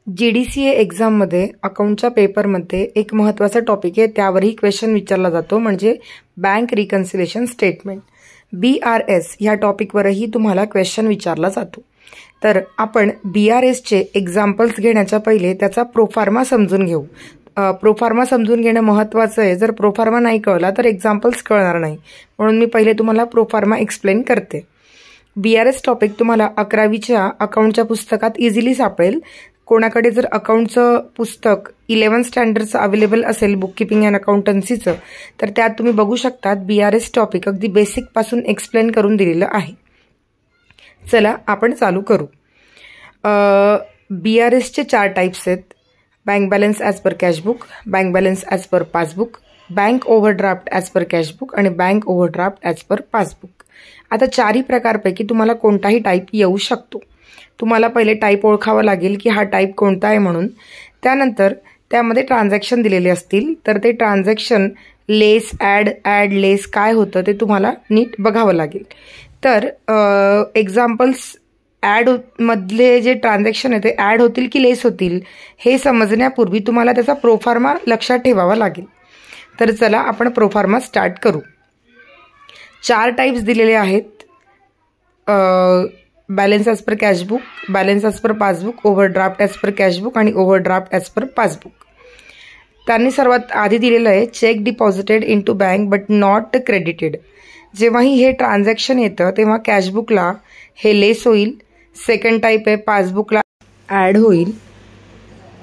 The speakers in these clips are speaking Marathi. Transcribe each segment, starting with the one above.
GDCA एक्झाममध्ये अकाउंटच्या पेपरमध्ये एक महत्त्वाचा टॉपिक आहे, त्यावरही क्वेश्चन विचारला जातो, म्हणजे बँक रिकन्सिलेशन स्टेटमेंट. BRS ह्या टॉपिकवरही तुम्हाला क्वेश्चन विचारला जातो. तर आपण BRSचे एक्झाम्पल्स घेण्याच्या पहिले त्याचा प्रोफार्मा समजून घेऊ. प्रोफार्मा समजून घेणं महत्त्वाचं आहे. जर प्रोफार्मा नाही कळला तर एक्झाम्पल्स कळणार नाही, म्हणून मी पहिले तुम्हाला प्रोफार्मा एक्सप्लेन करते. BRS टॉपिक तुम्हाला 11वीच्या अकाउंटच्या पुस्तकात इझिली सापडेल. कोणाकडे जर अकाउंटचं पुस्तक 11 स्टँडर्डचं अवेलेबल असेल, बुक किपिंग अँड अकाउंटन्सीचं, तर त्यात तुम्ही बघू शकतात BRS टॉपिक अगदी बेसिकपासून एक्सप्लेन करून दिलेलं आहे. चला आपण चालू करू. BRSचे 4 टाईप्स आहेत: bank balance as per cashbook, bank balance as per passbook, bank overdraft as per cashbook आणि bank overdraft as per passbook. आता 4ही प्रकारपैकी तुम्हाला कोणताही टाईप येऊ शकतो. तुम्हाला पहिले टाईप ओळखावा लागेल की हा टाईप कोणता आहे म्हणून. त्यानंतर त्यामध्ये ट्रान्झॅक्शन दिलेले असतील, तर ते ट्रान्झॅक्शन लेस ॲड लेस काय होतं ते तुम्हाला नीट बघावं लागेल. तर एक्झाम्पल्स मधले जे ट्रान्झॅक्शन आहे ते ॲड होतील की लेस होतील हे समजण्यापूर्वी तुम्हाला त्याचा प्रोफार्मा लक्षात ठेवावा लागेल. तर चला आपण प्रोफार्मा स्टार्ट करू. 4 टाईप्स दिलेले आहेत: balance as per cashbook, balance as per passbook, overdraft as per cashbook आणि ओव्हरड्राफ्ट ॲज पर पासबुक. त्यांनी सर्वात आधी दिलेलं आहे cheque deposited into bank but not credited. जेव्हाही हे ट्रान्झॅक्शन येतं तेव्हा कॅशबुकला हे लेस होईल. सेकंड टाईप आहे पासबुकला ॲड होईल,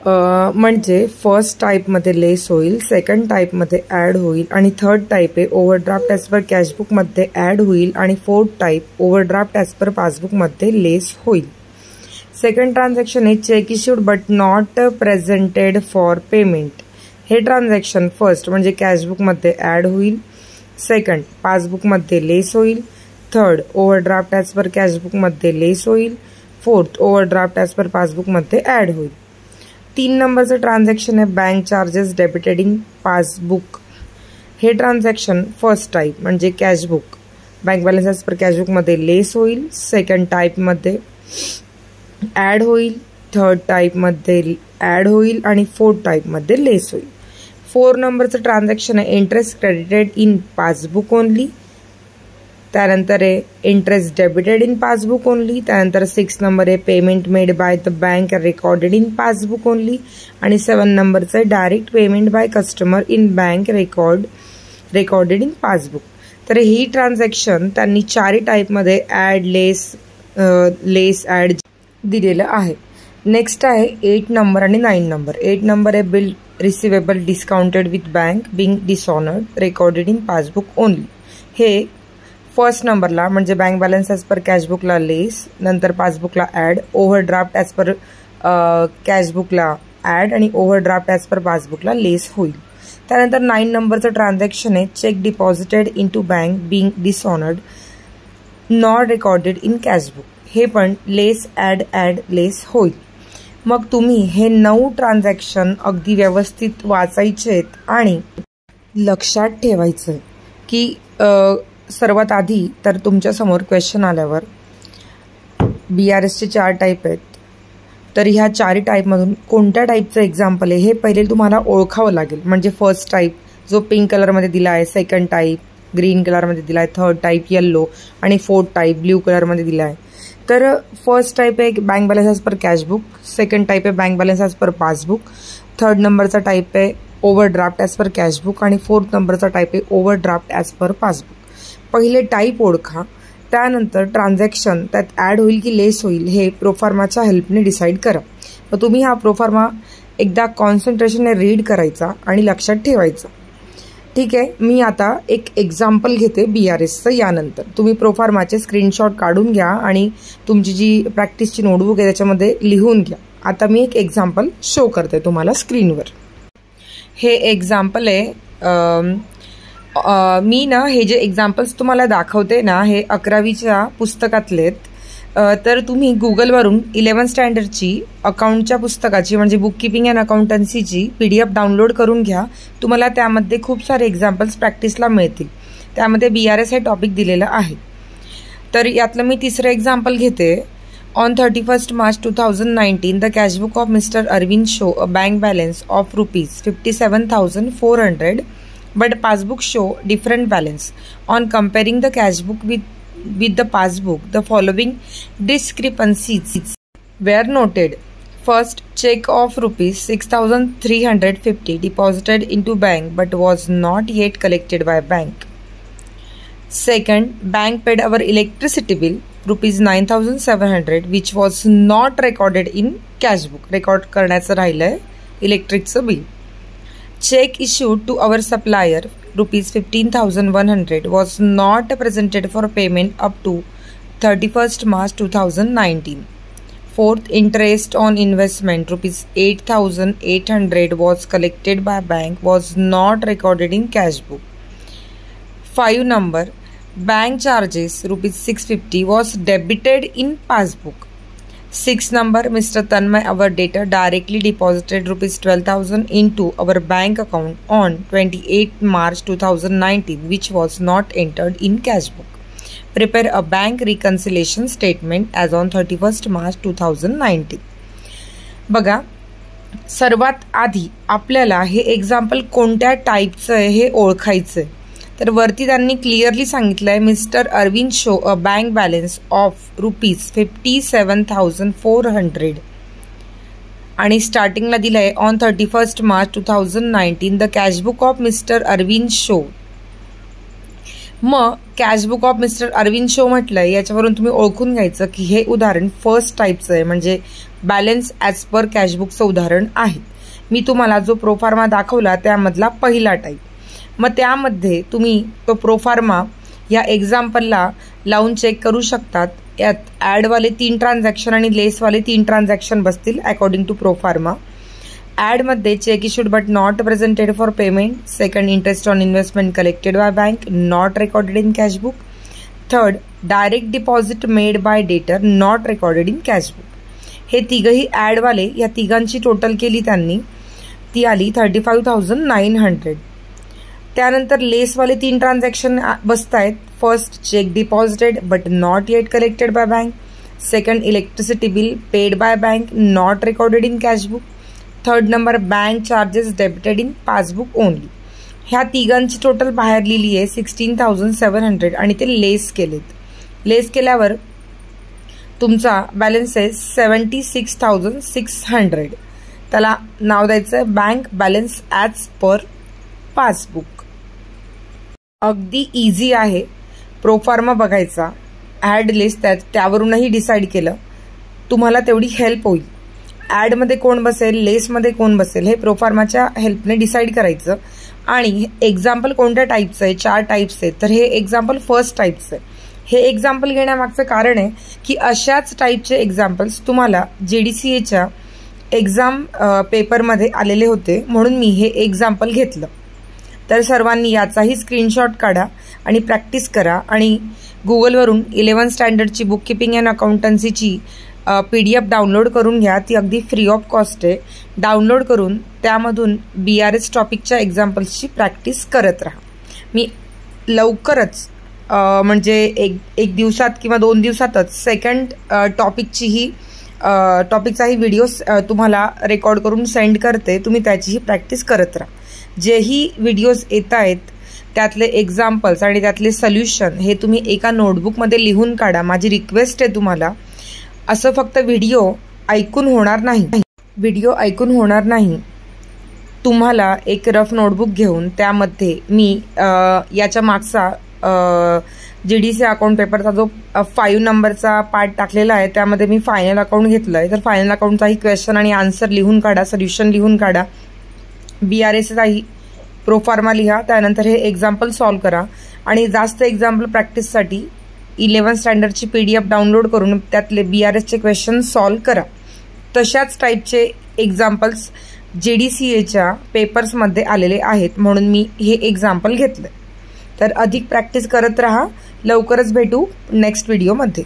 म्हणजे फर्स्ट टाईपमध्ये लेस होईल, सेकंड टाईपमध्ये ॲड होईल आणि थर्ड टाईप आहे ओव्हरड्राफ्ट ॲज पर कॅशबुकमध्ये ॲड होईल आणि फोर्थ टाईप ओव्हरड्राफ्ट ॲज पर पासबुकमध्ये लेस होईल. सेकंड ट्रान्झॅक्शन आहे check issued but not presented for payment. हे ट्रान्झॅक्शन फर्स्ट म्हणजे कॅशबुकमध्ये ॲड होईल, सेकंड पासबुकमध्ये लेस होईल, थर्ड ओव्हरड्राफ्ट ॲज पर कॅशबुकमध्ये लेस होईल, फोर्थ ओव्हरड्राफ्ट ॲज पर पासबुकमध्ये ॲड होईल. 3 नंबरचं ट्रान्झॅक्शन आहे bank charges debited in passbook. हे ट्रान्झॅक्शन फर्स्ट टाईप म्हणजे कॅशबुक, बँक बॅलन्स ॲज पर कॅशबुकमध्ये लेस होईल, सेकंड टाईपमध्ये ॲड होईल, थर्ड टाईपमध्ये ॲड होईल आणि फोर्थ टाईपमध्ये लेस होईल. 4 नंबरचं ट्रान्झॅक्शन आहे interest credited in passbook only. त्यानंतर आहे interest debited in passbook only. त्यानंतर 6 नंबर आहे payment made by the bank recorded in passbook only आणि 7 नंबरचं आहे direct payment by customer in bank recorded in passbook. तर ही ट्रान्झॅक्शन त्यांनी 4ही टाईपमध्ये ॲड लेस ॲड दिलेलं आहे. नेक्स्ट आहे 8 नंबर आणि 9 नंबर. 8 नंबर आहे bill receivable discounted with bank being dishonoured recorded in passbook only. हे फर्स्ट नंबरला म्हणजे बँक बॅलन्स ॲज पर कॅशबुकला लेस, नंतर पासबुकला ॲड, ओव्हरड्राफ्ट ॲज पर कॅशबुकला ॲड आणि ओव्हरड्राफ्ट ॲज पर पासबुकला लेस होईल. त्यानंतर 9 नंबरचं ट्रान्झॅक्शन आहे cheque deposited into bank being dishonoured not recorded in cashbook. हे पण लेस ॲड लेस होईल. मग तुम्ही हे 9 ट्रान्झॅक्शन अगदी व्यवस्थित वाचायचे आहेत आणि लक्षात ठेवायचं की सर्वात आधी तर तुमच्यासमोर क्वेश्चन आल्यावर BRSचे 4 टाईप आहेत, तर ह्या 4ही टाईपमधून कोणत्या टाईपचं एक्झाम्पल आहे हे पहिले तुम्हाला ओळखावं लागेल. म्हणजे फर्स्ट टाईप जो पिंक कलरमध्ये दिला आहे, सेकंड टाईप ग्रीन कलरमध्ये दिला आहे, थर्ड टाईप येल्लो आणि फोर्थ टाईप ब्ल्यू कलरमध्ये दिला आहे. तर फर्स्ट टाईप आहे bank balance as per cashbook, second type आहे bank balance as per passbook, third नंबरचा टाईप आहे ओव्हरड्राफ्ट ॲज पर कॅशबुक आणि फोर्थ नंबरचा टाईप आहे ओव्हरड्राफ्ट ॲज पर पासबुक. पहिले टाईप ओळखा, त्यानंतर ट्रान्झॅक्शन त्यात ॲड होईल की लेस होईल हे प्रोफार्माच्या हेल्पने डिसाईड करा. मग तुम्ही हा प्रोफार्मा एकदा कॉन्सन्ट्रेशनने रीड करायचा आणि लक्षात ठेवायचा. ठीक आहे, मी आता एक एक्झाम्पल घेते BRSचं. यानंतर तुम्ही प्रोफार्माचे स्क्रीनशॉट काढून घ्या आणि तुमची जी प्रॅक्टिसची नोटबुक आहे त्याच्यामध्ये लिहून घ्या. आता मी एक एक्झाम्पल शो करते तुम्हाला स्क्रीनवर. हे एक्झाम्पल आहे. मी ना हे जे एक्झाम्पल्स तुम्हाला दाखवते ना हे 11वीच्या पुस्तकातले आहेत. तर तुम्ही गुगलवरून 11 स्टँडर्डची अकाउंटच्या पुस्तकाची म्हणजे बुक किपिंग अँड अकाउंटन्सीची PDF डाउनलोड करून घ्या. तुम्हाला त्यामध्ये खूप सारे एक्झाम्पल्स प्रॅक्टिसला मिळतील. त्यामध्ये BRS हे टॉपिक दिलेलं आहे. तर यातलं मी 3रं एक्झाम्पल घेते. On 31st March 2019, the cash book of Mr. Arvind show a bank balance of rupees 57,400, but passbook show different balance. On comparing the cash book with the passbook, the following discrepancies were noted. First, check of rupees 6,350 deposited into bank but was not yet collected by bank. Second, bank paid our electricity bill rupees 9,700 which was not recorded in cash book. Record करण्याचं राहिलंय इलेक्ट्रिकचं bill. Check issued to our supplier rupees 15,100 was not presented for payment up to 31st March 2019. Fourth, interest on investment rupees 8,800 was collected by bank was not recorded in cash book. 5 number, bank charges rupees 650 was debited in passbook. 6 number, Mr. Tanmay, our debtor, directly deposited rupees 12,000 into our bank account on 28 March 2019 which was not entered in cash book. Prepare a bank reconciliation statement as on 31st March 2019. बघा, सर्वात आधी आपल्याला हे एक्झाम्पल कोणत्या टाईपचं आहे हे ओळखायचं आहे. तर वरती त्यांनी क्लिअरली सांगितलं आहे mister Arvind Shaw a bank balance of rupees 57,400 आणि स्टार्टिंगला दिलं आहे on 31st March 2019 the cashbook of mister Arvind Shaw. मग cashbook of mister Arvind Shaw म्हटलंय याच्यावरून तुम्ही ओळखून घ्यायचं की हे उदाहरण फर्स्ट टाईपचं आहे, म्हणजे बॅलन्स ॲज पर कॅशबुकचं उदाहरण आहे. मी तुम्हाला जो प्रोफार्मा दाखवला त्यामधला पहिला टाईप. मग त्यामध्ये तुम्ही तो प्रोफार्मा या एक्झाम्पलला लावून चेक करू शकतात. यात ॲडवाले 3 ट्रान्झॅक्शन आणि लेसवाले 3 ट्रान्झॅक्शन बसतील अकॉर्डिंग टू प्रोफार्मा. ॲडमध्ये cheque issued but not presented for payment. Second, interest on investment collected by bank not recorded in cash book. Third, direct deposit made by debtor not recorded in cash book. हे तिघही ॲडवाले या तिघांची टोटल केली त्यांनी, ती आली 35,900. त्यानंतर लेसवाले 3 ट्रान्झॅक्शन बसत आहेत. First, check deposited but not yet collected by bank. Second, electricity bill paid by bank not recorded in cash book. Third number, bank charges debited in passbook only. ह्या तिघांची टोटल बाहेर लिहिली आहे 16,700 आणि ते लेस केलेत. लेस केल्यावर तुमचा बॅलन्स आहे 76,600. त्याला नाव द्यायचं आहे bank balance as per passbook. अगदी इझी आहे. प्रोफार्मा बघायचा, ॲड लिस्ट त्यावरूनही डिसाईड केलं, तुम्हाला तेवढी हेल्प होईल. ॲडमध्ये कोण बसेल, लेसमध्ये कोण बसेल हे प्रोफार्माच्या हेल्पने डिसाईड करायचं. आणि एक्झाम्पल कोणत्या टाईपचं आहे, 4 टाईप्स आहेत, तर हे एक्झाम्पल फर्स्ट टाईपचं आहे. हे एक्झाम्पल घेण्यामागचं कारण आहे की अशाच टाईपचे एक्झाम्पल्स तुम्हाला JDCAच्या एक्झाम पेपरमध्ये आलेले होते, म्हणून मी हे एक्झाम्पल घेतलं. तर सर्वांनी याचाही स्क्रीनशॉट काढा आणि प्रॅक्टिस करा. आणि गुगलवरून 11th स्टँडर्डची बुक किपिंग अँड अकाउंटन्सीची PDF डाउनलोड करून घ्या. ती अगदी फ्री ऑफ कॉस्ट आहे. डाउनलोड करून त्यामधून BRS टॉपिकच्या एक्झाम्पल्सची प्रॅक्टिस करत राहा. मी लवकरच म्हणजे एक दिवसात किंवा 2 दिवसातच सेकंड टॉपिकचाही व्हिडिओ तुम्हाला रेकॉर्ड करून सेंड करते. तुम्ही त्याचीही प्रॅक्टिस करत राहा. जेही व्हिडिओज येत आहेत त्यातले एक्झाम्पल्स आणि त्यातले सोल्युशन हे तुम्ही एका नोटबुकमध्ये लिहून काढा. माझी रिक्वेस्ट आहे तुम्हाला, असं फक्त व्हिडिओ ऐकून होणार नाही. तुम्हाला एक रफ नोटबुक घेऊन त्यामध्ये मी याच्या मागचा JDCA अकाउंट पेपरचा जो 5 नंबरचा पार्ट टाकलेला आहे त्यामध्ये मी फायनल अकाउंट घेतलं आहे. तर फायनल अकाउंटचाही क्वेश्चन आणि आन्सर लिहून काढा, सोल्युशन लिहून काढा. BRSचाही प्रोफार्मा लिहा, त्यानंतर हे एक्झाम्पल सॉल्व करा. आणि जास्त एक्झाम्पल प्रॅक्टिससाठी 11th स्टँडर्डची PDF डाउनलोड करून त्यातले BRSचे क्वेश्चन सॉल्व करा. तशाच टाईपचे एक्झाम्पल्स JDCAच्या पेपर्समध्ये आलेले आहेत, म्हणून मी हे एक्झाम्पल घेतलं. तर अधिक प्रॅक्टिस करत राहा. लवकरच भेटू नेक्स्ट व्हिडिओमध्ये.